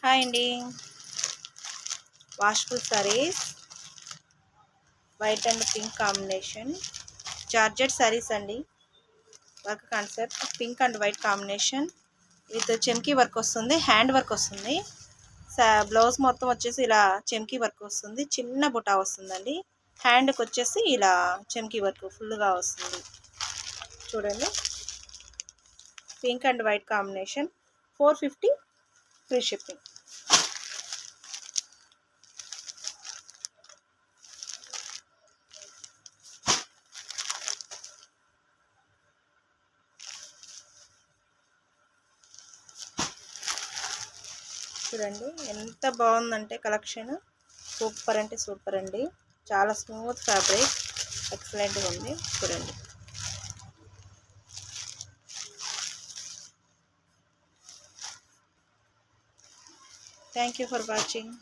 Hi అండి. వాష్ఫుల్ saris white and pink combination georgette saris అండి. Work concept pink and white combination with చెమ్కీ work వస్తుంది, హ్యాండ్ వర్క్ వస్తుంది. బ్లౌజ్ మొత్తం వచ్చేసి ఇలా చెమ్కీ వర్క్ వస్తుంది, చిన్న బుటా వస్తుందండి. హ్యాండ్కి వచ్చేసి ఇలా చెమ్కీ వర్క్ ఫుల్గా వస్తుంది. చూడండి, pink and white combination 450 free shipping. చూడండి ఎంత బాగుందంటే కలెక్షన్ సూపర్ అంటే సూపర్ అండి. చాలా స్మూత్ ఫ్యాబ్రిక్, ఎక్సలెంట్గా ఉంది. చూడండి. Thank you for watching.